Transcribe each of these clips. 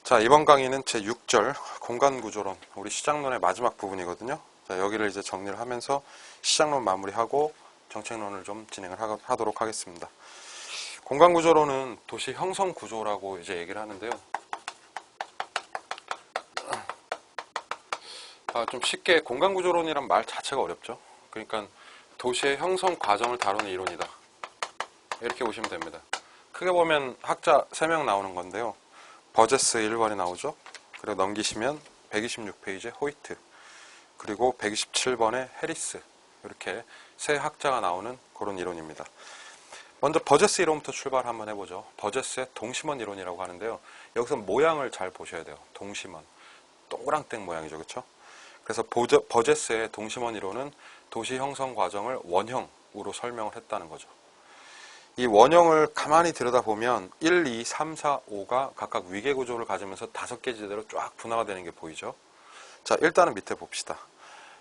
자, 이번 강의는 제6절 공간구조론, 우리 시작론의 마지막 부분이거든요. 자, 여기를 이제 정리를 하면서 시작론 마무리하고 정책론을 좀 진행을 하도록 하겠습니다. 공간구조론은 도시 형성구조라고 이제 얘기를 하는데요. 좀 쉽게 공간구조론이란 말 자체가 어렵죠. 그러니까 도시의 형성 과정을 다루는 이론이다, 이렇게 보시면 됩니다. 크게 보면 학자 3명 나오는 건데요. 버제스 1번에 나오죠. 그리고 넘기시면 126페이지에 호이트, 그리고 127번에 해리스, 이렇게 세 학자가 나오는 그런 이론입니다. 먼저 버제스 이론부터 출발 한번 해보죠. 버제스의 동심원 이론이라고 하는데요. 여기서 모양을 잘 보셔야 돼요. 동심원, 동그랑땡 모양이죠, 그렇죠? 그래서 버제스의 동심원 이론은 도시 형성 과정을 원형으로 설명을 했다는 거죠. 이 원형을 가만히 들여다보면 1, 2, 3, 4, 5가 각각 위계구조를 가지면서 5개 지대로 쫙 분화가 되는 게 보이죠. 자, 일단은 밑에 봅시다.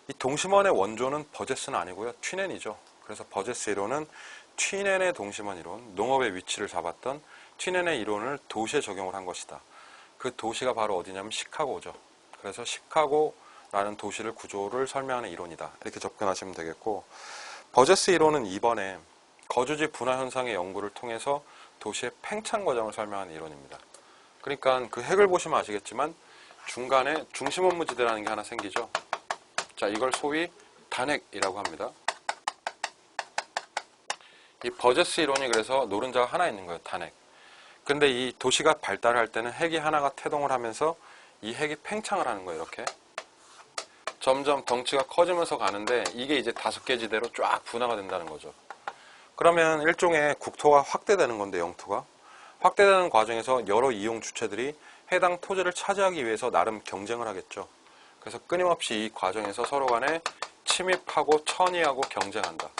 이 동심원의 원조는 버제스는 아니고요, 튀넨이죠. 그래서 버제스 이론은 튀넨의 동심원 이론, 농업의 위치를 잡았던 튀넨의 이론을 도시에 적용을 한 것이다. 그 도시가 바로 어디냐면 시카고죠. 그래서 시카고라는 도시를 구조를 설명하는 이론이다, 이렇게 접근하시면 되겠고, 버제스 이론은 2번에 거주지 분화 현상의 연구를 통해서 도시의 팽창 과정을 설명하는 이론입니다. 그러니까 그 핵을 보시면 아시겠지만 중간에 중심 업무지대라는 게 하나 생기죠. 자, 이걸 소위 단핵이라고 합니다. 이 버제스 이론이 그래서 노른자가 하나 있는 거예요, 단핵. 근데 이 도시가 발달할 때는 핵이 하나가 태동을 하면서 이 핵이 팽창을 하는 거예요, 이렇게. 점점 덩치가 커지면서 가는데 이게 이제 5개 지대로 쫙 분화가 된다는 거죠. 그러면 일종의 국토가 확대되는 건데, 영토가 확대되는 과정에서 여러 이용 주체들이 해당 토지를 차지하기 위해서 나름 경쟁을 하겠죠. 그래서 끊임없이 이 과정에서 서로 간에 침입하고 천의하고 경쟁한다.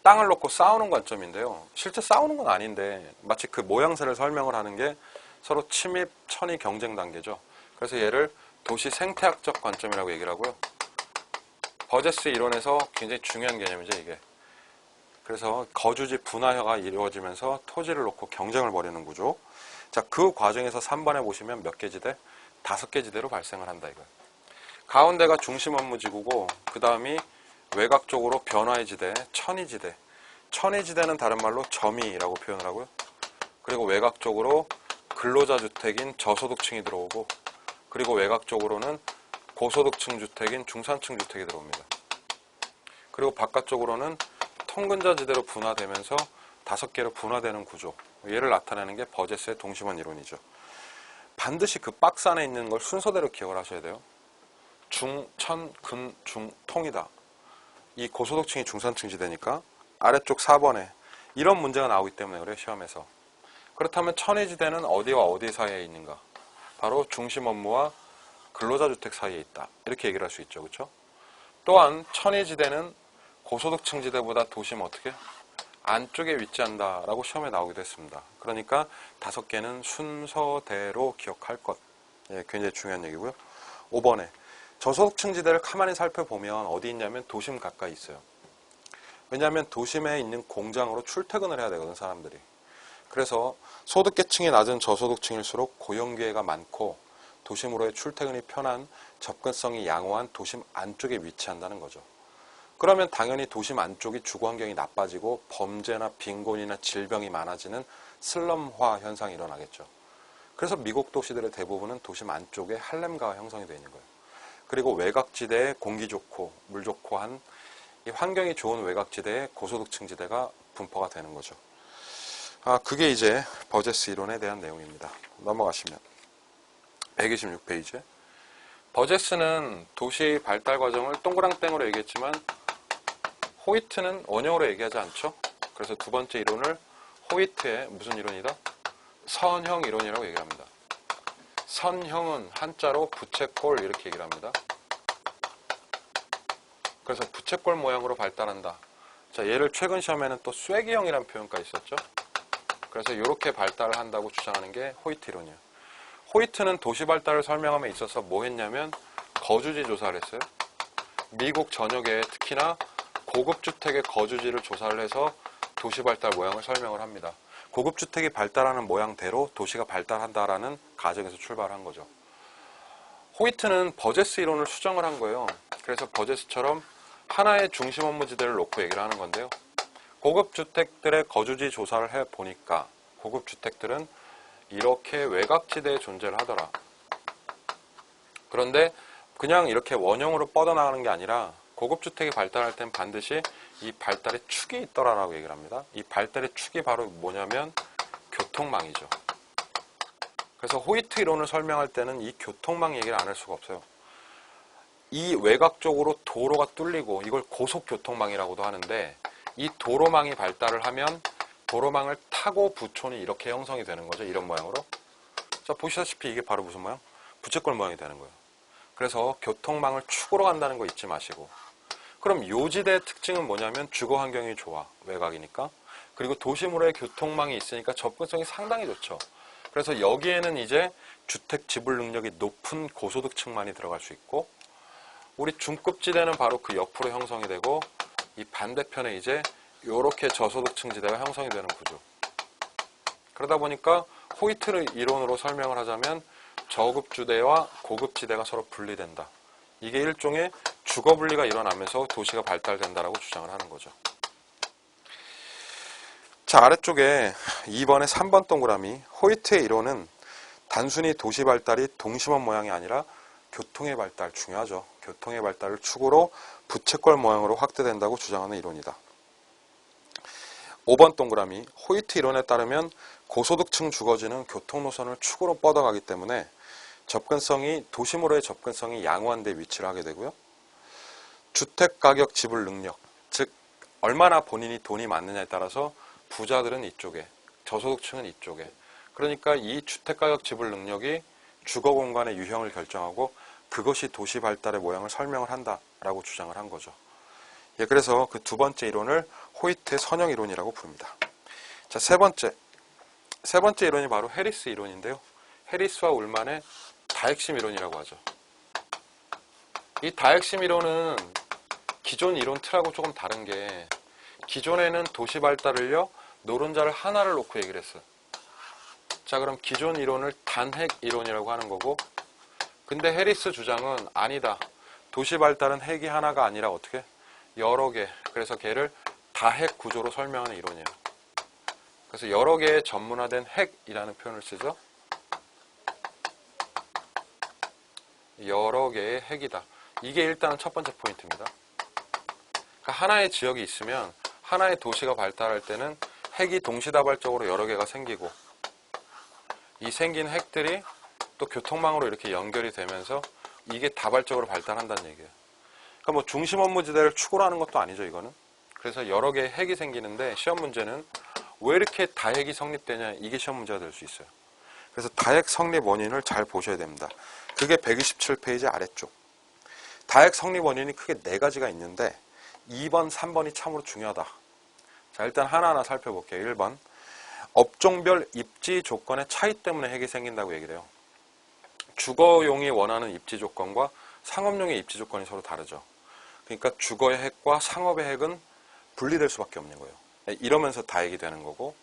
땅을 놓고 싸우는 관점인데요. 실제 싸우는 건 아닌데 마치 그 모양새를 설명을 하는 게 서로 침입, 천의, 경쟁 단계죠. 그래서 얘를 도시 생태학적 관점이라고 얘기를 하고요. 버제스 이론에서 굉장히 중요한 개념이죠, 이게. 그래서 거주지 분화가 이루어지면서 토지를 놓고 경쟁을 벌이는 구조. 자, 그 과정에서 3번에 보시면 몇 개 지대? 5개 지대로 발생을 한다, 이거예요. 가운데가 중심 업무지구고, 그 다음이 외곽 쪽으로 변화의 지대, 천의 지대. 천의 지대는 다른 말로 점이라고 표현을 하고요. 그리고 외곽 쪽으로 근로자 주택인 저소득층이 들어오고, 그리고 외곽 쪽으로는 고소득층 주택인 중산층 주택이 들어옵니다. 그리고 바깥쪽으로는 통근자 지대로 분화되면서 5개로 분화되는 구조, 얘를 나타내는 게 버제스의 동심원 이론이죠. 반드시 그 박스 안에 있는 걸 순서대로 기억을 하셔야 돼요. 중, 천, 근, 중, 통이다. 이 고소득층이 중산층 지대니까 아래쪽 4번에 이런 문제가 나오기 때문에 그래요, 시험에서. 그렇다면 천의 지대는 어디와 어디 사이에 있는가? 바로 중심 업무와 근로자 주택 사이에 있다, 이렇게 얘기를 할 수 있죠, 그렇죠? 또한 천의 지대는 고소득층 지대보다 도심 어떻게? 안쪽에 위치한다라고 시험에 나오기도 했습니다. 그러니까 5개는 순서대로 기억할 것. 예, 굉장히 중요한 얘기고요. 5번에 저소득층 지대를 가만히 살펴보면 어디 있냐면 도심 가까이 있어요. 왜냐하면 도심에 있는 공장으로 출퇴근을 해야 되거든, 사람들이. 그래서 소득계층이 낮은 저소득층일수록 고용기회가 많고 도심으로의 출퇴근이 편한, 접근성이 양호한 도심 안쪽에 위치한다는 거죠. 그러면 당연히 도심 안쪽이 주거환경이 나빠지고 범죄나 빈곤이나 질병이 많아지는 슬럼화 현상이 일어나겠죠. 그래서 미국 도시들의 대부분은 도심 안쪽에 할렘가가 형성이 되어 있는 거예요. 그리고 외곽지대에 공기 좋고 물 좋고 한 이 환경이 좋은 외곽지대에 고소득층 지대가 분포가 되는 거죠. 그게 이제 버제스 이론에 대한 내용입니다. 넘어가시면 126페이지에 버제스는 도시 발달 과정을 동그랑땡으로 얘기했지만 호이트는 원형으로 얘기하지 않죠. 그래서 두 번째 이론을 호이트의 무슨 이론이다? 선형 이론이라고 얘기합니다. 선형은 한자로 부채꼴 이렇게 얘기를 합니다. 그래서 부채꼴 모양으로 발달한다. 자, 얘를 최근 시험에는 또 쐐기형이라는 표현까지 있었죠. 그래서 이렇게 발달을 한다고 주장하는 게 호이트 이론이에요. 호이트는 도시 발달을 설명함에 있어서 뭐 했냐면 거주지 조사를 했어요. 미국 전역에 특히나 고급 주택의 거주지를 조사를 해서 도시 발달 모양을 설명을 합니다. 고급 주택이 발달하는 모양대로 도시가 발달한다라는 가정에서 출발한 거죠. 호이트는 버제스 이론을 수정을 한 거예요. 그래서 버제스처럼 하나의 중심 업무지대를 놓고 얘기를 하는 건데요. 고급 주택들의 거주지 조사를 해 보니까 고급 주택들은 이렇게 외곽지대에 존재를 하더라. 그런데 그냥 이렇게 원형으로 뻗어나가는 게 아니라 고급 주택이 발달할 땐 반드시 이 발달의 축이 있더라라고 얘기를 합니다. 이 발달의 축이 바로 뭐냐면 교통망이죠. 그래서 호이트 이론을 설명할 때는 이 교통망 얘기를 안 할 수가 없어요. 이 외곽 쪽으로 도로가 뚫리고 이걸 고속교통망이라고도 하는데 이 도로망이 발달을 하면 도로망을 타고 부촌이 이렇게 형성이 되는 거죠. 이런 모양으로. 자, 보시다시피 이게 바로 무슨 모양? 부채꼴 모양이 되는 거예요. 그래서 교통망을 축으로 간다는 거 잊지 마시고. 그럼 요지대의 특징은 뭐냐면 주거 환경이 좋아. 외곽이니까. 그리고 도심으로의 교통망이 있으니까 접근성이 상당히 좋죠. 그래서 여기에는 이제 주택 지불 능력이 높은 고소득층만이 들어갈 수 있고 우리 중급지대는 바로 그 옆으로 형성이 되고 이 반대편에 이제 이렇게 저소득층 지대가 형성이 되는 구조. 그러다 보니까 호이트 이론으로 설명을 하자면 저급지대와 고급지대가 서로 분리된다. 이게 일종의 주거 분리가 일어나면서 도시가 발달된다라고 주장을 하는 거죠. 자, 아래쪽에 2번의 3번 동그라미 호이트의 이론은 단순히 도시 발달이 동심원 모양이 아니라 교통의 발달, 중요하죠. 교통의 발달을 축으로 부채꼴 모양으로 확대된다고 주장하는 이론이다. 5번 동그라미 호이트 이론에 따르면 고소득층 주거지는 교통노선을 축으로 뻗어가기 때문에 접근성이 도심으로의 접근성이 양호한 데 위치를 하게 되고요. 주택가격 지불 능력, 즉 얼마나 본인이 돈이 많느냐에 따라서 부자들은 이쪽에, 저소득층은 이쪽에. 그러니까 이 주택가격 지불 능력이 주거 공간의 유형을 결정하고 그것이 도시 발달의 모양을 설명을 한다라고 주장을 한 거죠. 예, 그래서 그 두 번째 이론을 호이트의 선형 이론이라고 부릅니다. 자, 세 번째 이론이 바로 해리스 이론인데요. 해리스와 울만의 다핵심 이론이라고 하죠. 이 다핵심 이론은 기존 이론 틀하고 조금 다른 게 기존에는 도시 발달을요 노른자를 하나를 놓고 얘기를 했어요. 자, 그럼 기존 이론을 단핵 이론이라고 하는 거고 근데 해리스 주장은 아니다. 도시 발달은 핵이 하나가 아니라 어떻게? 여러 개. 그래서 걔를 다핵 구조로 설명하는 이론이에요. 그래서 여러 개의 전문화된 핵이라는 표현을 쓰죠. 여러 개의 핵이다. 이게 일단은 첫 번째 포인트입니다. 그러니까 하나의 지역이 있으면 하나의 도시가 발달할 때는 핵이 동시다발적으로 여러 개가 생기고 이 생긴 핵들이 또 교통망으로 이렇게 연결이 되면서 이게 다발적으로 발달한다는 얘기예요. 그러니까 뭐 중심 업무지대를 축으로 하는 것도 아니죠, 이거는. 그래서 여러 개의 핵이 생기는데 시험 문제는 왜 이렇게 다핵이 성립되냐 이게 시험 문제가 될 수 있어요. 그래서 다핵 성립 원인을 잘 보셔야 됩니다. 그게 127페이지 아래쪽. 다핵 성립 원인이 크게 4가지가 있는데 2번, 3번이 참으로 중요하다. 자, 일단 하나하나 살펴볼게요. 1번. 업종별 입지 조건의 차이 때문에 핵이 생긴다고 얘기를 해요. 주거용이 원하는 입지 조건과 상업용의 입지 조건이 서로 다르죠. 그러니까 주거의 핵과 상업의 핵은 분리될 수밖에 없는 거예요. 이러면서 다핵이 되는 거고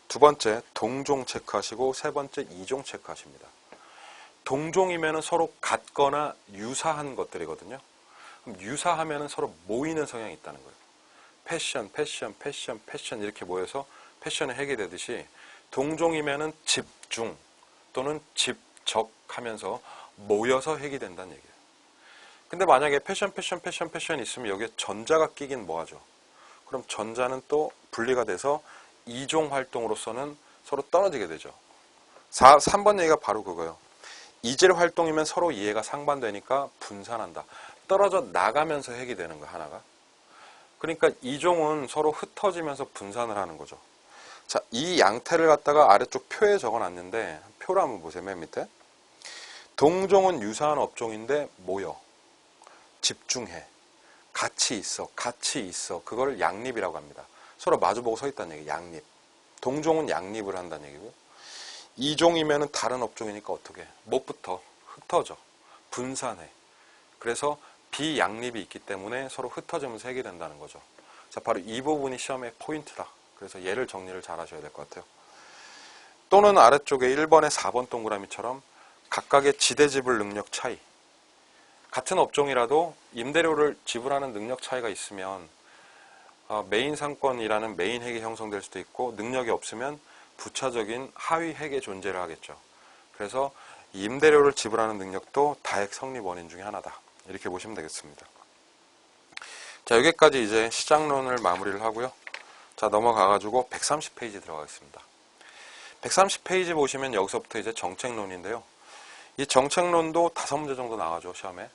두 번째, 동종 체크하시고 세 번째, 이종 체크하십니다. 동종이면 서로 같거나 유사한 것들이거든요. 그럼 유사하면 서로 모이는 성향이 있다는 거예요. 패션 이렇게 모여서 패션의 핵이 되듯이 동종이면 집중 또는 집적하면서 모여서 핵이 된다는 얘기예요. 근데 만약에 패션 있으면 여기에 전자가 끼긴 뭐하죠? 그럼 전자는 또 분리가 돼서 이종 활동으로서는 서로 떨어지게 되죠. 3번 얘기가 바로 그거예요. 이질 활동이면 서로 이해가 상반되니까 분산한다. 떨어져 나가면서 핵이 되는 거 하나가. 그러니까 이종은 서로 흩어지면서 분산을 하는 거죠. 자, 이 양태를 갖다가 아래쪽 표에 적어놨는데 표를 한번 보세요. 맨 밑에. 동종은 유사한 업종인데 모여. 집중해. 같이 있어. 그걸 양립이라고 합니다. 서로 마주보고 서 있다는 얘기. 양립. 동종은 양립을 한다는 얘기고. 이종이면은 다른 업종이니까 어떻게 해? 못 붙어. 흩어져. 분산해. 그래서 비양립이 있기 때문에 서로 흩어지면서 해결된다는 거죠. 자, 바로 이 부분이 시험의 포인트다. 그래서 얘를 정리를 잘 하셔야 될 것 같아요. 또는 아래쪽에 1번의 4번 동그라미처럼 각각의 지대지불 능력 차이. 같은 업종이라도 임대료를 지불하는 능력 차이가 있으면 메인 상권이라는 메인 핵이 형성될 수도 있고, 능력이 없으면 부차적인 하위 핵의 존재를 하겠죠. 그래서 임대료를 지불하는 능력도 다핵 성립 원인 중에 하나다. 이렇게 보시면 되겠습니다. 자, 여기까지 이제 시장론을 마무리를 하고요. 자, 넘어가가지고 130페이지 들어가겠습니다. 130페이지 보시면 여기서부터 이제 정책론인데요. 이 정책론도 5문제 정도 나와죠, 시험에.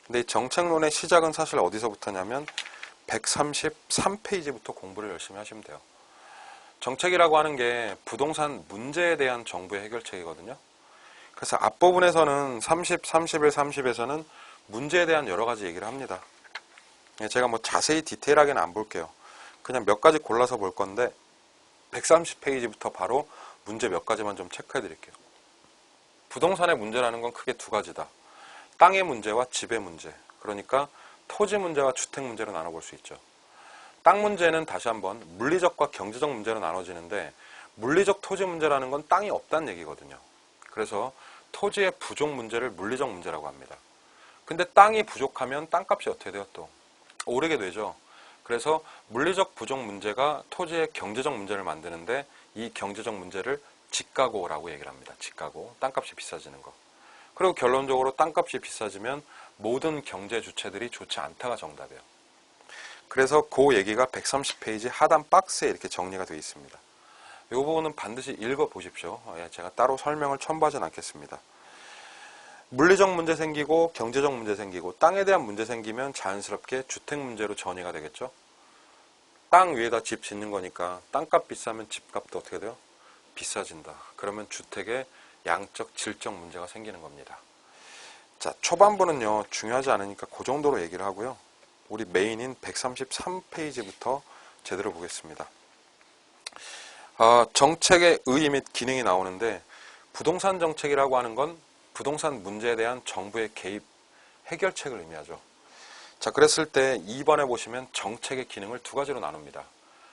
근데 이 정책론의 시작은 사실 어디서부터냐면 133페이지부터 공부를 열심히 하시면 돼요. 정책이라고 하는 게 부동산 문제에 대한 정부의 해결책이거든요. 그래서 앞부분에서는 30, 31, 30에서는 문제에 대한 여러 가지 얘기를 합니다. 제가 뭐 자세히 디테일하게는 안 볼게요. 그냥 몇 가지 골라서 볼 건데 130페이지부터 바로 문제 몇 가지만 좀 체크해 드릴게요. 부동산의 문제라는 건 크게 두 가지다. 땅의 문제와 집의 문제. 그러니까 토지 문제와 주택 문제로 나눠볼 수 있죠. 땅 문제는 다시 한번 물리적과 경제적 문제로 나눠지는데, 물리적 토지 문제라는 건 땅이 없다는 얘기거든요. 그래서 토지의 부족 문제를 물리적 문제라고 합니다. 근데 땅이 부족하면 땅값이 어떻게 돼요? 또 오르게 되죠. 그래서 물리적 부족 문제가 토지의 경제적 문제를 만드는데, 이 경제적 문제를 집가고라고 얘기를 합니다. 집가고, 땅값이 비싸지는 거. 그리고 결론적으로 땅값이 비싸지면 모든 경제 주체들이 좋지 않다가 정답이에요. 그래서 그 얘기가 130페이지 하단 박스에 이렇게 정리가 되어 있습니다. 이 부분은 반드시 읽어보십시오. 제가 따로 설명을 첨부하진 않겠습니다. 물리적 문제 생기고 경제적 문제 생기고 땅에 대한 문제 생기면 자연스럽게 주택 문제로 전이가 되겠죠. 땅 위에다 집 짓는 거니까 땅값 비싸면 집값도 어떻게 돼요? 비싸진다. 그러면 주택의 양적 질적 문제가 생기는 겁니다. 자, 초반부는요 중요하지 않으니까 그 정도로 얘기를 하고요. 우리 메인인 133페이지부터 제대로 보겠습니다. 정책의 의의 및 기능이 나오는데, 부동산 정책이라고 하는 건 부동산 문제에 대한 정부의 개입, 해결책을 의미하죠. 자, 그랬을 때 2번에 보시면 정책의 기능을 두 가지로 나눕니다.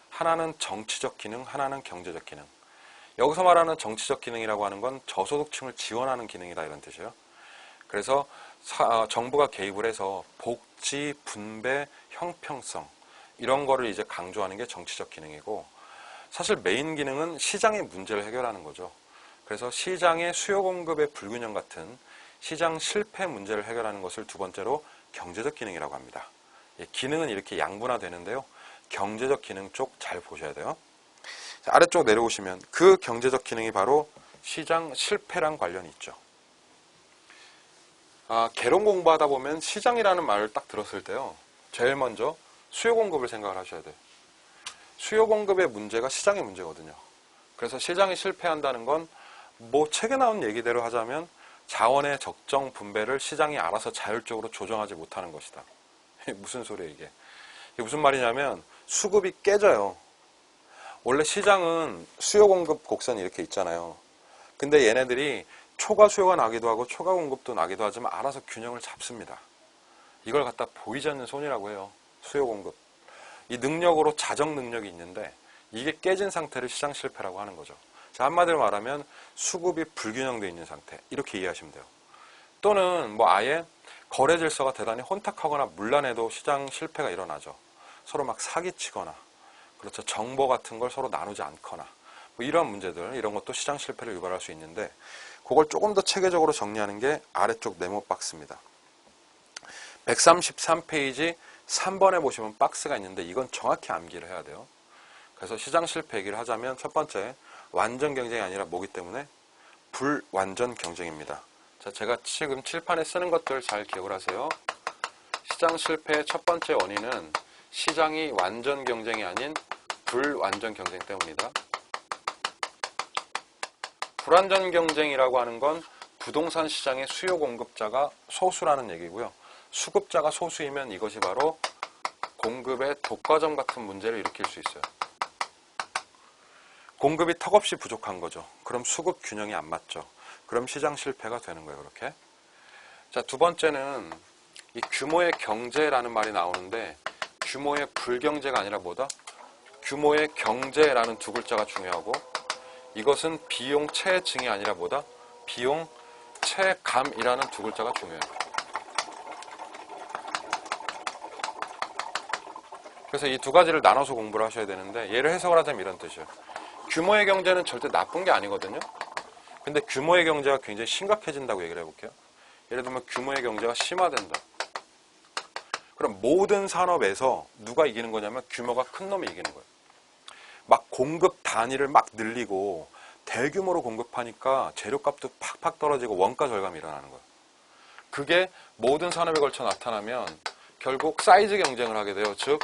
하나는 정치적 기능, 하나는 경제적 기능. 여기서 말하는 정치적 기능이라고 하는 건 저소득층을 지원하는 기능이다, 이런 뜻이에요. 그래서 정부가 개입을 해서 복지, 분배, 형평성 이런 거를 이제 강조하는 게 정치적 기능이고, 사실 메인 기능은 시장의 문제를 해결하는 거죠. 그래서 시장의 수요 공급의 불균형 같은 시장 실패 문제를 해결하는 것을 두 번째로 경제적 기능이라고 합니다. 기능은 이렇게 양분화되는데요. 경제적 기능 쪽 잘 보셔야 돼요. 자, 아래쪽 내려오시면 그 경제적 기능이 바로 시장 실패랑 관련이 있죠. 개론 공부하다 보면 시장이라는 말을 딱 들었을 때요, 제일 먼저 수요 공급을 생각을 하셔야 돼요. 수요 공급의 문제가 시장의 문제거든요. 그래서 시장이 실패한다는 건 뭐 책에 나온 얘기대로 하자면 자원의 적정 분배를 시장이 알아서 자율적으로 조정하지 못하는 것이다. 무슨 소리예요 이게? 이게 무슨 말이냐면 수급이 깨져요. 원래 시장은 수요 공급 곡선이 이렇게 있잖아요. 근데 얘네들이 초과 수요가 나기도 하고 초과 공급도 나기도 하지만 알아서 균형을 잡습니다. 이걸 갖다 보이지 않는 손이라고 해요. 수요 공급. 이 능력으로 자정 능력이 있는데 이게 깨진 상태를 시장 실패라고 하는 거죠. 자, 한마디로 말하면 수급이 불균형되어 있는 상태, 이렇게 이해하시면 돼요. 또는 뭐 아예 거래 질서가 대단히 혼탁하거나 문란해도 시장 실패가 일어나죠. 서로 막 사기치거나, 그렇죠, 정보 같은 걸 서로 나누지 않거나, 뭐 이런 문제들, 이런 것도 시장 실패를 유발할 수 있는데, 그걸 조금 더 체계적으로 정리하는 게 아래쪽 네모 박스입니다. 133페이지 3번에 보시면 박스가 있는데 이건 정확히 암기를 해야 돼요. 그래서 시장 실패 얘기를 하자면 첫 번째, 완전 경쟁이 아니라 뭐기 때문에 불완전 경쟁입니다. 자, 제가 지금 칠판에 쓰는 것들 잘 기억을 하세요. 시장 실패의 첫 번째 원인은 시장이 완전 경쟁이 아닌 불완전 경쟁 때문이다. 불완전 경쟁이라고 하는 건 부동산 시장의 수요 공급자가 소수라는 얘기고요. 수급자가 소수이면 이것이 바로 공급의 독과점 같은 문제를 일으킬 수 있어요. 공급이 턱없이 부족한 거죠. 그럼 수급 균형이 안 맞죠. 그럼 시장 실패가 되는 거예요. 그렇게. 자, 두 번째는 이 규모의 경제라는 말이 나오는데, 규모의 불경제가 아니라 뭐다? 규모의 경제라는 두 글자가 중요하고, 이것은 비용 체증이 아니라 뭐다? 비용 체감이라는 두 글자가 중요해요. 그래서 이 두 가지를 나눠서 공부를 하셔야 되는데, 얘를 해석을 하자면 이런 뜻이에요. 규모의 경제는 절대 나쁜 게 아니거든요. 근데 규모의 경제가 굉장히 심각해진다고 얘기를 해볼게요. 예를 들면 규모의 경제가 심화된다. 그럼 모든 산업에서 누가 이기는 거냐면 규모가 큰 놈이 이기는 거예요. 막 공급 단위를 막 늘리고 대규모로 공급하니까 재료값도 팍팍 떨어지고 원가 절감이 일어나는 거예요. 그게 모든 산업에 걸쳐 나타나면 결국 사이즈 경쟁을 하게 돼요. 즉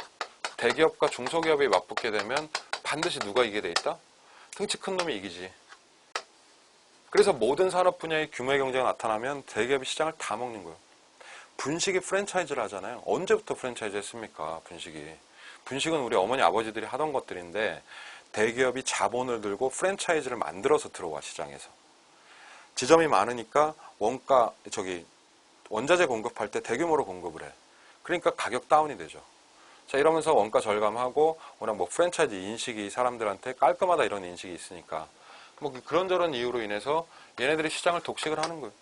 대기업과 중소기업이 맞붙게 되면 반드시 누가 이기게 돼 있다? 등치 큰 놈이 이기지. 그래서 모든 산업 분야의 규모의 경쟁이 나타나면 대기업이 시장을 다 먹는 거예요. 분식이 프랜차이즈를 하잖아요. 언제부터 프랜차이즈 했습니까? 분식은 우리 어머니 아버지들이 하던 것들인데 대기업이 자본을 들고 프랜차이즈를 만들어서 들어와 시장에서. 지점이 많으니까 원자재 공급할 때 대규모로 공급을 해. 그러니까 가격 다운이 되죠. 자, 이러면서 원가 절감하고 워낙 뭐 프랜차이즈 인식이 사람들한테 깔끔하다 이런 인식이 있으니까 뭐 그런저런 이유로 인해서 얘네들이 시장을 독식을 하는 거예요.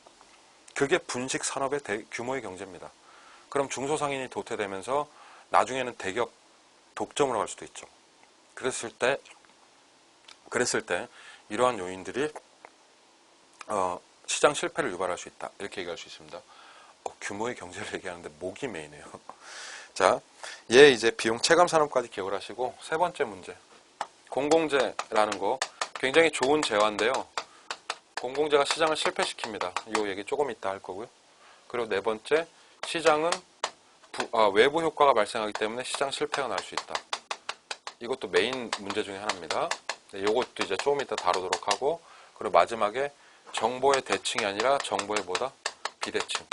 그게 분식 산업의 규모의 경제입니다. 그럼 중소상인이 도태되면서 나중에는 대기업 독점으로 갈 수도 있죠. 그랬을 때 이러한 요인들이 시장 실패를 유발할 수 있다. 이렇게 얘기할 수 있습니다. 규모의 경제를 얘기하는데 목이 메이네요. 자, 얘 이제 비용 체감 산업까지 기억을 하시고 세 번째 문제. 공공재라는 거 굉장히 좋은 재화인데요. 공공재가 시장을 실패시킵니다. 이 얘기 조금 이따 할 거고요. 그리고 네 번째, 시장은 외부 효과가 발생하기 때문에 시장 실패가 날 수 있다. 이것도 메인 문제 중에 하나입니다. 이것도 이제 조금 이따 다루도록 하고, 그리고 마지막에 정보의 대칭이 아니라 정보의 뭐다? 비대칭.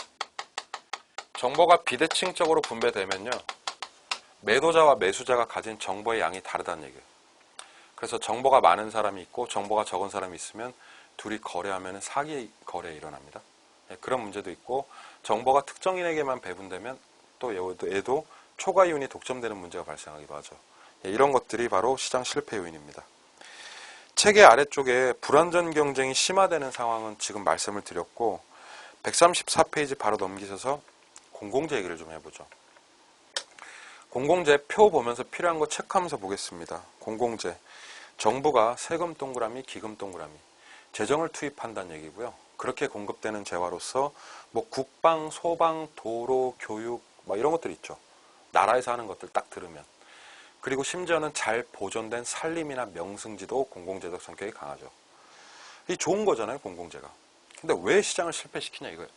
정보가 비대칭적으로 분배되면요, 매도자와 매수자가 가진 정보의 양이 다르다는 얘기예요. 그래서 정보가 많은 사람이 있고 정보가 적은 사람이 있으면 둘이 거래하면 사기 거래 일어납니다. 그런 문제도 있고, 정보가 특정인에게만 배분되면 또 얘도 초과이윤이 독점되는 문제가 발생하기도 하죠. 이런 것들이 바로 시장 실패 요인입니다. 책의 아래쪽에 불완전 경쟁이 심화되는 상황은 지금 말씀을 드렸고, 134페이지 바로 넘기셔서 공공재 얘기를 좀 해보죠. 공공재 표 보면서 필요한 거 체크하면서 보겠습니다. 공공재, 정부가 세금 동그라미, 기금 동그라미, 재정을 투입한다는 얘기고요. 그렇게 공급되는 재화로서 뭐 국방, 소방, 도로, 교육 뭐 이런 것들 있죠. 나라에서 하는 것들 딱 들으면. 그리고 심지어는 잘 보존된 산림이나 명승지도 공공재적 성격이 강하죠. 이 좋은 거잖아요, 공공재가. 근데 왜 시장을 실패시키냐 이거예요.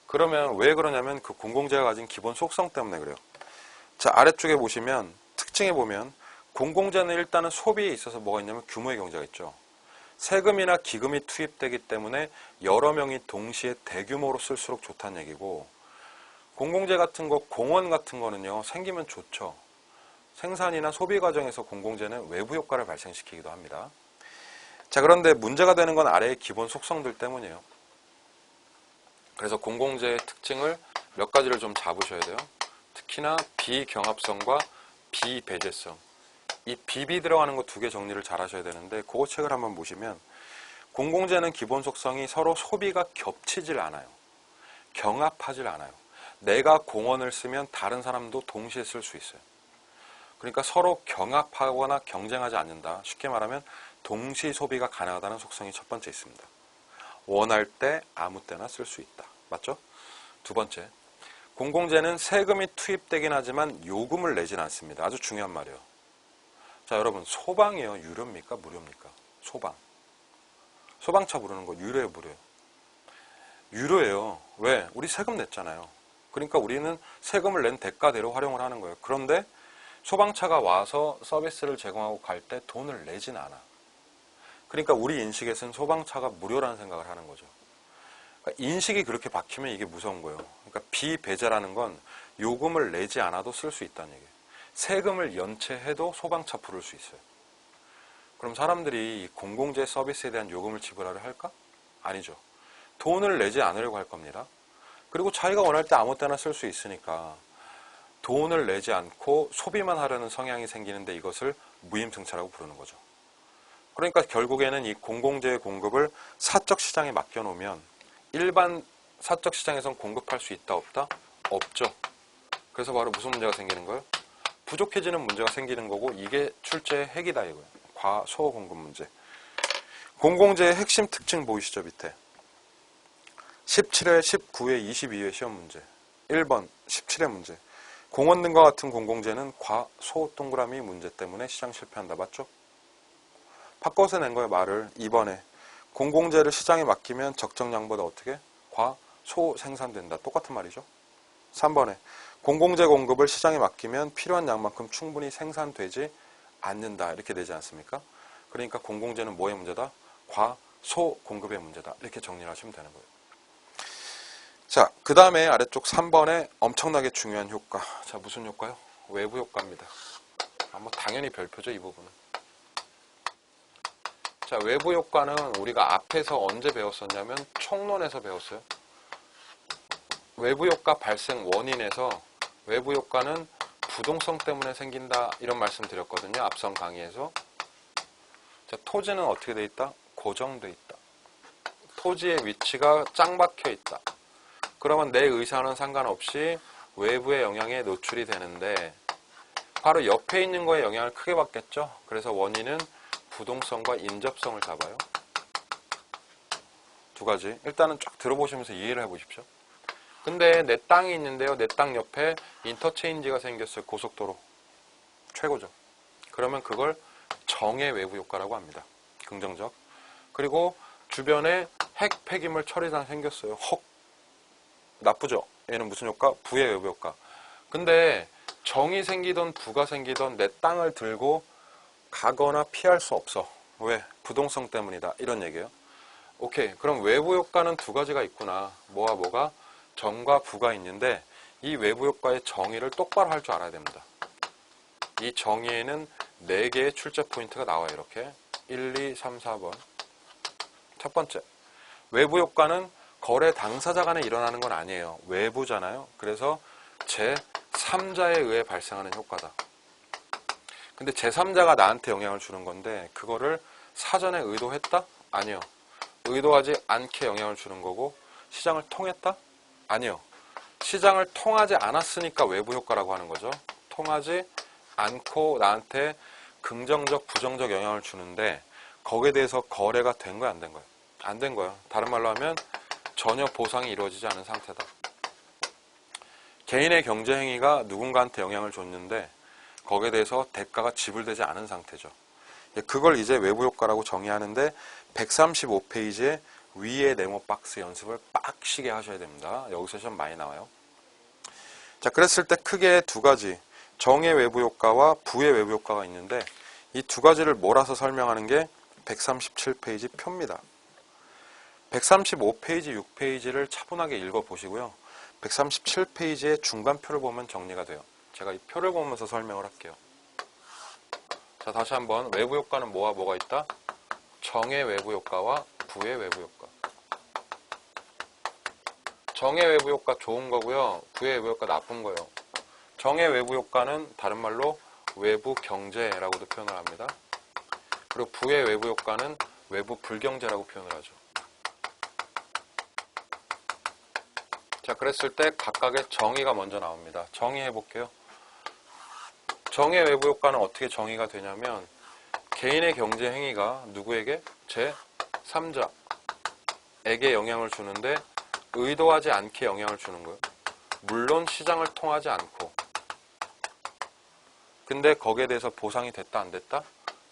그러면 왜 그러냐면 그 공공재가 가진 기본 속성 때문에 그래요. 자, 아래쪽에 보시면 특징에 보면 공공재는 일단은 소비에 있어서 뭐가 있냐면 규모의 경제가 있죠. 세금이나 기금이 투입되기 때문에 여러 명이 동시에 대규모로 쓸수록 좋다는 얘기고, 공공재 같은 거, 공원 같은 거는요, 생기면 좋죠. 생산이나 소비 과정에서 공공재는 외부 효과를 발생시키기도 합니다. 자, 그런데 문제가 되는 건 아래의 기본 속성들 때문이에요. 그래서 공공재의 특징을 몇 가지를 좀 잡으셔야 돼요. 특히나 비경합성과 비배제성. 이 비비 들어가는 거 두 개 정리를 잘 하셔야 되는데, 그거 책을 한번 보시면 공공재는 기본 속성이 서로 소비가 겹치질 않아요. 경합하질 않아요. 내가 공원을 쓰면 다른 사람도 동시에 쓸 수 있어요. 그러니까 서로 경합하거나 경쟁하지 않는다. 쉽게 말하면 동시 소비가 가능하다는 속성이 첫 번째 있습니다. 원할 때 아무 때나 쓸 수 있다. 맞죠? 두 번째, 공공재는 세금이 투입되긴 하지만 요금을 내진 않습니다. 아주 중요한 말이에요. 자, 여러분, 소방이요, 유료입니까? 무료입니까? 소방. 소방차 부르는 거 유료예요, 무료예요? 유료예요. 왜? 우리 세금 냈잖아요. 그러니까 우리는 세금을 낸 대가대로 활용을 하는 거예요. 그런데 소방차가 와서 서비스를 제공하고 갈 때 돈을 내진 않아. 그러니까 우리 인식에서는 소방차가 무료라는 생각을 하는 거죠. 그러니까 인식이 그렇게 박히면 이게 무서운 거예요. 그러니까 비배제라는 건 요금을 내지 않아도 쓸 수 있다는 얘기예요. 세금을 연체해도 소방차 부를 수 있어요. 그럼 사람들이 공공재 서비스에 대한 요금을 지불하려 할까? 아니죠. 돈을 내지 않으려고 할 겁니다. 그리고 자기가 원할 때 아무 때나 쓸 수 있으니까 돈을 내지 않고 소비만 하려는 성향이 생기는데 이것을 무임승차라고 부르는 거죠. 그러니까 결국에는 이 공공재의 공급을 사적 시장에 맡겨놓으면 일반 사적 시장에선 공급할 수 있다 없다? 없죠. 그래서 바로 무슨 문제가 생기는 거예요? 부족해지는 문제가 생기는 거고 이게 출제의 핵이다 이거예요. 과소 공급 문제. 공공재의 핵심 특징 보이시죠 밑에. 17회, 19회, 22회 시험 문제. 1번 17회 문제. 공원 등과 같은 공공재는 과소 동그라미 문제 때문에 시장 실패한다. 맞죠? 바꿔서 낸 거예요 말을. 2번에 공공재를 시장에 맡기면 적정량보다 어떻게? 과소 생산된다. 똑같은 말이죠. 3번에 공공재 공급을 시장에 맡기면 필요한 양만큼 충분히 생산되지 않는다. 이렇게 되지 않습니까? 그러니까 공공재는 뭐의 문제다? 과소 공급의 문제다. 이렇게 정리를 하시면 되는 거예요. 자, 그 다음에 아래쪽 3번에 엄청나게 중요한 효과. 자, 무슨 효과요? 외부 효과입니다. 뭐 당연히 별표죠, 이 부분은. 자, 외부 효과는 우리가 앞에서 언제 배웠었냐면 총론에서 배웠어요. 외부 효과 발생 원인에서 외부 효과는 부동성 때문에 생긴다 이런 말씀 드렸거든요. 앞선 강의에서. 자, 토지는 어떻게 돼 있다? 고정돼 있다. 토지의 위치가 짱 박혀 있다. 그러면 내 의사와는 상관없이 외부의 영향에 노출이 되는데 바로 옆에 있는 거에 영향을 크게 받겠죠. 그래서 원인은 부동성과 인접성을 잡아요. 두 가지. 일단은 쫙 들어보시면서 이해를 해보십시오. 근데 내 땅이 있는데요. 내 땅 옆에 인터체인지가 생겼어요. 고속도로. 최고죠. 그러면 그걸 정의 외부 효과라고 합니다. 긍정적. 그리고 주변에 핵 폐기물 처리장 생겼어요. 헉. 나쁘죠. 얘는 무슨 효과? 부의 외부 효과. 근데 정이 생기던 부가 생기던 내 땅을 들고 가거나 피할 수 없어. 왜? 부동성 때문이다. 이런 얘기예요. 오케이. 그럼 외부 효과는 두 가지가 있구나. 뭐와 뭐가? 정과 부가 있는데 이 외부 효과의 정의를 똑바로 할 줄 알아야 됩니다. 이 정의에는 4개의 출제 포인트가 나와요. 이렇게 1, 2, 3, 4번. 첫 번째, 외부 효과는 거래 당사자 간에 일어나는 건 아니에요. 외부잖아요. 그래서 제3자에 의해 발생하는 효과다. 근데 제3자가 나한테 영향을 주는 건데 그거를 사전에 의도했다? 아니요. 의도하지 않게 영향을 주는 거고 시장을 통했다? 아니요. 시장을 통하지 않았으니까 외부 효과라고 하는 거죠. 통하지 않고 나한테 긍정적, 부정적 영향을 주는데 거기에 대해서 거래가 된 거야, 안 된 거야? 안 된 거야. 다른 말로 하면 전혀 보상이 이루어지지 않은 상태다. 개인의 경제 행위가 누군가한테 영향을 줬는데 거기에 대해서 대가가 지불되지 않은 상태죠. 그걸 이제 외부 효과라고 정의하는데 135페이지에 위에 네모 박스 연습을 빡시게 하셔야 됩니다. 여기서 시험 많이 나와요. 자, 그랬을 때 크게 두 가지, 정의 외부 효과와 부의 외부 효과가 있는데 이 두 가지를 몰아서 설명하는 게 137페이지 표입니다. 135페이지, 6페이지를 차분하게 읽어보시고요. 137페이지의 중간표를 보면 정리가 돼요. 제가 이 표를 보면서 설명을 할게요. 자, 다시 한번 외부 효과는 뭐와 뭐가 있다? 정의 외부 효과와 부의 외부 효과. 정의 외부 효과 좋은 거고요. 부의 외부 효과 나쁜 거예요. 정의 외부 효과는 다른 말로 외부 경제라고도 표현을 합니다. 그리고 부의 외부 효과는 외부 불경제라고 표현을 하죠. 자, 그랬을 때 각각의 정의가 먼저 나옵니다. 정의해 볼게요. 정의 외부 효과는 어떻게 정의가 되냐면 개인의 경제 행위가 누구에게? 제3자에게 영향을 주는데 의도하지 않게 영향을 주는 거예요. 물론 시장을 통하지 않고. 근데 거기에 대해서 보상이 됐다 안 됐다?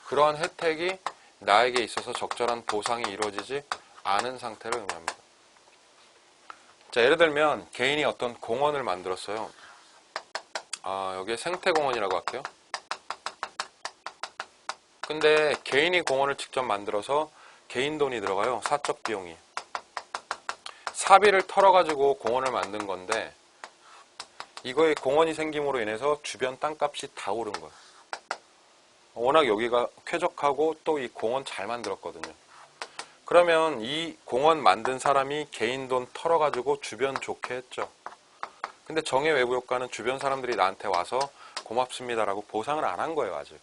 그러한 혜택이 나에게 있어서 적절한 보상이 이루어지지 않은 상태를 의미합니다. 자, 예를 들면 개인이 어떤 공원을 만들었어요. 여기에 생태공원이라고 할게요. 근데 개인이 공원을 직접 만들어서 개인 돈이 들어가요. 사적 비용이. 사비를 털어가지고 공원을 만든 건데 이거에 공원이 생김으로 인해서 주변 땅값이 다 오른 거예요. 워낙 여기가 쾌적하고 또 이 공원 잘 만들었거든요. 그러면 이 공원 만든 사람이 개인 돈 털어가지고 주변 좋게 했죠. 근데 정의 외부 효과는 주변 사람들이 나한테 와서 고맙습니다라고 보상을 안 한 거예요, 아직.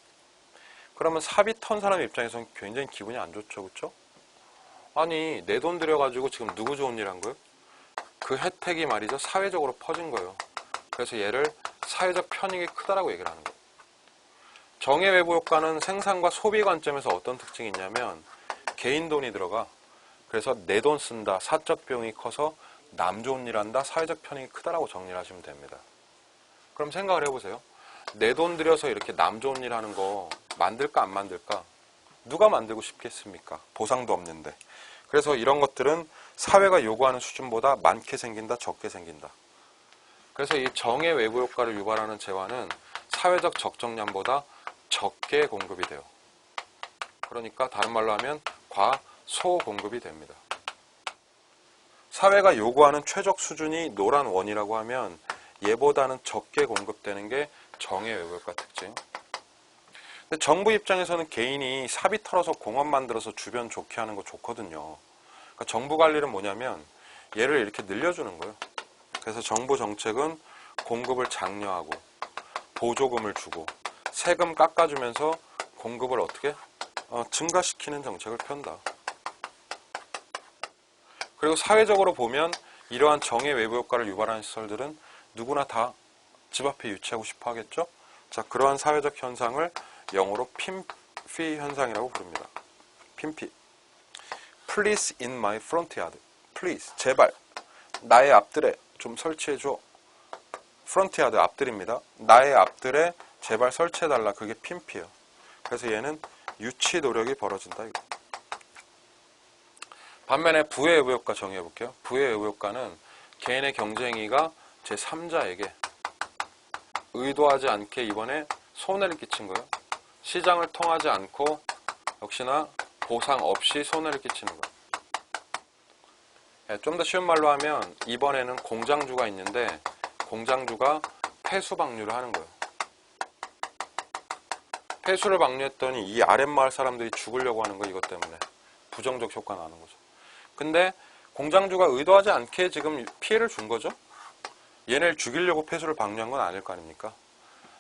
그러면 사비 턴 사람 입장에서는 굉장히 기분이 안 좋죠. 그렇죠? 아니 내 돈 들여가지고 지금 누구 좋은 일 한 거예요? 그 혜택이 말이죠. 사회적으로 퍼진 거예요. 그래서 얘를 사회적 편익이 크다라고 얘기를 하는 거예요. 정의 외부 효과는 생산과 소비 관점에서 어떤 특징이 있냐면 개인 돈이 들어가. 그래서 내 돈 쓴다. 사적 비용이 커서 남 좋은 일 한다. 사회적 편익이 크다라고 정리를 하시면 됩니다. 그럼 생각을 해보세요. 내 돈 들여서 이렇게 남 좋은 일 하는 거 만들까 안 만들까? 누가 만들고 싶겠습니까? 보상도 없는데. 그래서 이런 것들은 사회가 요구하는 수준보다 많게 생긴다, 적게 생긴다. 그래서 이 정의 외부 효과를 유발하는 재화는 사회적 적정량보다 적게 공급이 돼요. 그러니까 다른 말로 하면 과소공급이 됩니다. 사회가 요구하는 최적 수준이 노란 원이라고 하면 얘보다는 적게 공급되는 게 정의 외부 효과 특징. 근데 정부 입장에서는 개인이 사비 털어서 공원 만들어서 주변 좋게 하는 거 좋거든요. 그러니까 정부 관리는 뭐냐면 얘를 이렇게 늘려주는 거예요. 그래서 정부 정책은 공급을 장려하고 보조금을 주고 세금 깎아주면서 공급을 어떻게? 증가시키는 정책을 편다. 그리고 사회적으로 보면 이러한 정의 외부 효과를 유발하는 시설들은 누구나 다 집 앞에 유치하고 싶어 하겠죠? 자, 그러한 사회적 현상을 영어로 핀피 현상이라고 부릅니다. 핀피. Please in my front yard. Please, 제발 나의 앞들에 좀 설치해줘. front yard, 앞들입니다. 나의 앞들에 제발 설치해달라. 그게 핀피예요. 그래서 얘는 유치 노력이 벌어진다. 이거. 반면에 부의 외부 효과 정의해볼게요. 부의 외부 효과는 개인의 경쟁의가 제3자에게 의도하지 않게 이번에 손해를 끼친 거예요. 시장을 통하지 않고 역시나 보상 없이 손해를 끼치는 거예요. 좀 더 쉬운 말로 하면 이번에는 공장주가 있는데 공장주가 폐수 방류를 하는 거예요. 폐수를 방류했더니 이 아랫마을 사람들이 죽으려고 하는 거예요. 이것 때문에. 부정적 효과가 나는 거죠. 근데 공장주가 의도하지 않게 지금 피해를 준 거죠. 얘네를 죽이려고 폐수를 방류한 건 아닐 거 아닙니까?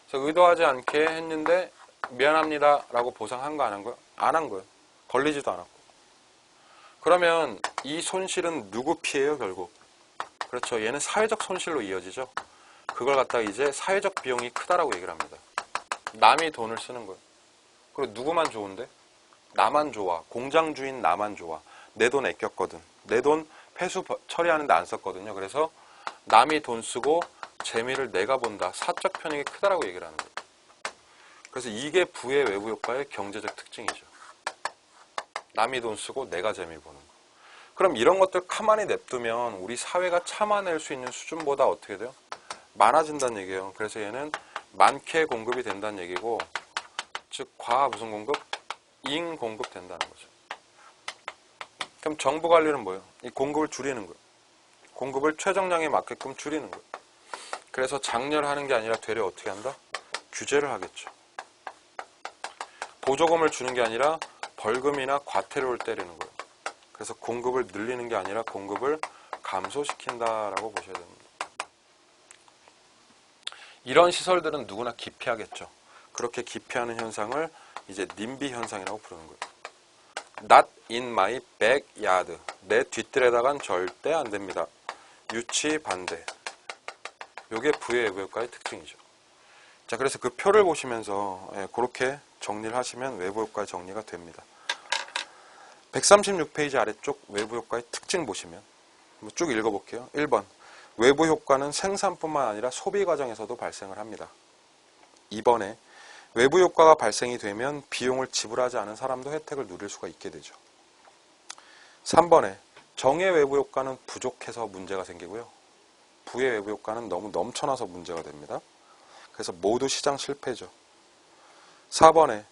그래서 의도하지 않게 했는데 미안합니다 라고 보상한 거 안 한 거예요? 안 한 거예요. 걸리지도 않았고. 그러면 이 손실은 누구 피해요 결국? 그렇죠. 얘는 사회적 손실로 이어지죠. 그걸 갖다가 이제 사회적 비용이 크다라고 얘기를 합니다. 남이 돈을 쓰는 거예요. 그리고 누구만 좋은데? 나만 좋아. 공장 주인 나만 좋아. 내 돈 아꼈거든. 내 돈 폐수 처리하는데 안 썼거든요. 그래서 남이 돈 쓰고 재미를 내가 본다. 사적 편익이 크다라고 얘기를 하는 거예요. 그래서 이게 부의 외부 효과의 경제적 특징이죠. 남이 돈 쓰고 내가 재미 보는 거. 그럼 이런 것들 가만히 냅두면 우리 사회가 참아낼 수 있는 수준보다 어떻게 돼요? 많아진다는 얘기예요. 그래서 얘는 많게 공급이 된다는 얘기고, 즉 과 무슨 공급? 잉 공급 된다는 거죠. 그럼 정부 관리는 뭐예요? 이 공급을 줄이는 거예요. 공급을 최정량에 맞게끔 줄이는 거예요. 그래서 장려하는 게 아니라 되려 어떻게 한다? 규제를 하겠죠. 보조금을 주는 게 아니라 벌금이나 과태료를 때리는 거예요. 그래서 공급을 늘리는 게 아니라 공급을 감소시킨다라고 보셔야 됩니다. 이런 시설들은 누구나 기피하겠죠. 그렇게 기피하는 현상을 이제 님비 현상이라고 부르는 거예요. Not in my backyard. 내 뒷뜰에다간 절대 안 됩니다. 유치 반대. 이게 부의 외부 효과의 특징이죠. 자, 그래서 그 표를 보시면서 그렇게 정리를 하시면 외부 효과의 정리가 됩니다. 136페이지 아래쪽 외부 효과의 특징 보시면 쭉 읽어볼게요. 1번. 외부 효과는 생산뿐만 아니라 소비 과정에서도 발생을 합니다. 2번에 외부 효과가 발생이 되면 비용을 지불하지 않은 사람도 혜택을 누릴 수가 있게 되죠. 3번에 정의 외부 효과는 부족해서 문제가 생기고요. 부의 외부 효과는 너무 넘쳐나서 문제가 됩니다. 그래서 모두 시장 실패죠. 4번에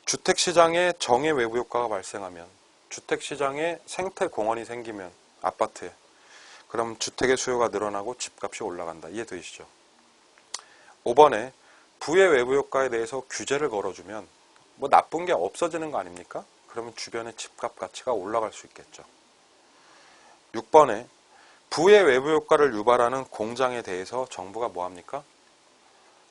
주택시장에 정의 외부 효과가 발생하면, 주택시장에 생태공원이 생기면 아파트에, 그럼 주택의 수요가 늘어나고 집값이 올라간다. 이해되시죠? 5번에 부의 외부 효과에 대해서 규제를 걸어주면 뭐 나쁜 게 없어지는 거 아닙니까? 그러면 주변의 집값 가치가 올라갈 수 있겠죠. 6번에 부의 외부 효과를 유발하는 공장에 대해서 정부가 뭐 합니까?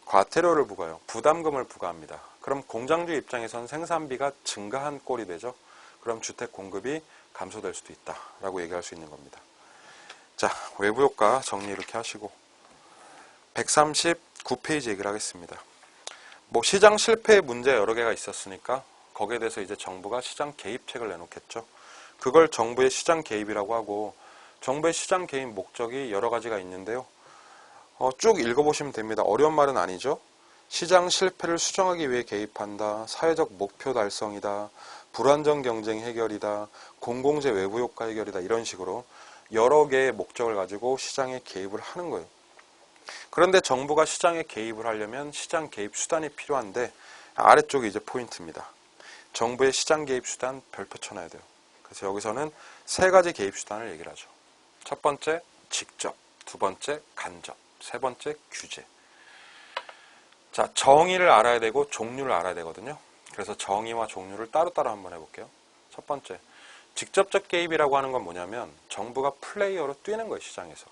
과태료를 부과해요. 부담금을 부과합니다. 그럼 공장주 입장에선 생산비가 증가한 꼴이 되죠. 그럼 주택 공급이 감소될 수도 있다라고 얘기할 수 있는 겁니다. 자, 외부 효과 정리 이렇게 하시고 139페이지 얘기를 하겠습니다. 뭐 시장 실패의 문제 여러 개가 있었으니까 거기에 대해서 이제 정부가 시장 개입책을 내놓겠죠. 그걸 정부의 시장 개입이라고 하고, 정부의 시장 개입 목적이 여러 가지가 있는데요. 쭉 읽어보시면 됩니다. 어려운 말은 아니죠. 시장 실패를 수정하기 위해 개입한다. 사회적 목표 달성이다. 불안정 경쟁 해결이다. 공공재 외부 효과 해결이다. 이런 식으로 여러 개의 목적을 가지고 시장에 개입을 하는 거예요. 그런데 정부가 시장에 개입을 하려면 시장 개입 수단이 필요한데, 아래쪽이 이제 포인트입니다. 정부의 시장 개입 수단 별표 쳐놔야 돼요. 그래서 여기서는 세 가지 개입 수단을 얘기를 하죠. 첫 번째, 직접. 두 번째, 간접. 세 번째, 규제. 자, 정의를 알아야 되고 종류를 알아야 되거든요. 그래서 정의와 종류를 따로따로 한번 해볼게요. 첫 번째, 직접적 개입이라고 하는 건 뭐냐면 정부가 플레이어로 뛰는 거예요, 시장에서.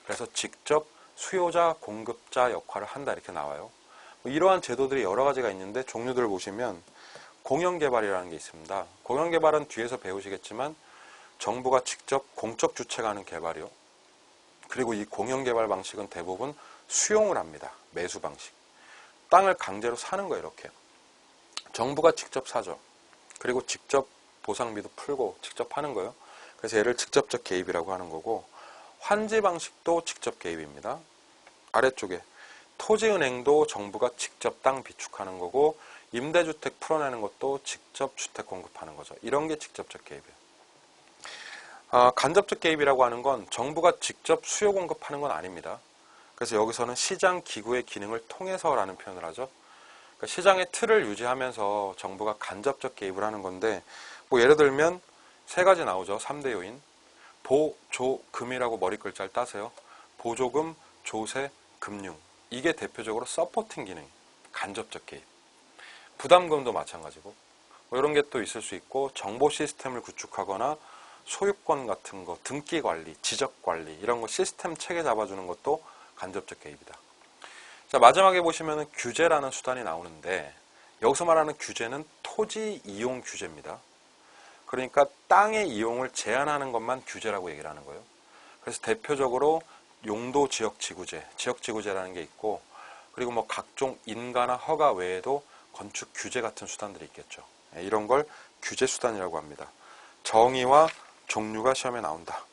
그래서 직접 수요자, 공급자 역할을 한다 이렇게 나와요. 이러한 제도들이 여러 가지가 있는데 종류들을 보시면 공영개발이라는 게 있습니다. 공영개발은 뒤에서 배우시겠지만 정부가 직접 공적 주체가 하는 개발이요. 그리고 이 공영개발 방식은 대부분 수용을 합니다. 매수 방식. 땅을 강제로 사는 거예요, 이렇게. 정부가 직접 사죠. 그리고 직접 보상비도 풀고 직접 하는 거예요. 그래서 얘를 직접적 개입이라고 하는 거고, 환지 방식도 직접 개입입니다. 아래쪽에 토지은행도 정부가 직접 땅 비축하는 거고, 임대주택 풀어내는 것도 직접 주택 공급하는 거죠. 이런 게 직접적 개입이에요. 간접적 개입이라고 하는 건 정부가 직접 수요 공급하는 건 아닙니다. 그래서 여기서는 시장 기구의 기능을 통해서라는 표현을 하죠. 그러니까 시장의 틀을 유지하면서 정부가 간접적 개입을 하는 건데, 뭐 예를 들면 세 가지 나오죠. 3대 요인. 보, 조, 금이라고 머리 글자를 따세요. 보조금, 조세, 금융. 이게 대표적으로 서포팅 기능, 간접적 개입. 부담금도 마찬가지고, 뭐 이런 게 또 있을 수 있고, 정보 시스템을 구축하거나 소유권 같은 거, 등기 관리, 지적 관리, 이런 거 시스템 체계 잡아주는 것도 간접적 개입이다. 자, 마지막에 보시면은 규제라는 수단이 나오는데, 여기서 말하는 규제는 토지 이용 규제입니다. 그러니까 땅의 이용을 제한하는 것만 규제라고 얘기를 하는 거예요. 그래서 대표적으로 용도 지역 지구제, 지역 지구제라는 게 있고, 그리고 뭐 각종 인가나 허가 외에도 건축 규제 같은 수단들이 있겠죠. 이런 걸 규제 수단이라고 합니다. 정의와 종류가 시험에 나온다.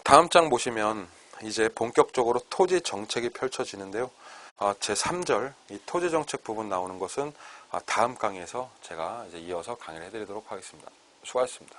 다음 장 보시면 이제 본격적으로 토지 정책이 펼쳐지는데요. 제3절 이 토지 정책 부분 나오는 것은 다음 강의에서 제가 이제 이어서 강의를 해드리도록 하겠습니다. 수고하셨습니다.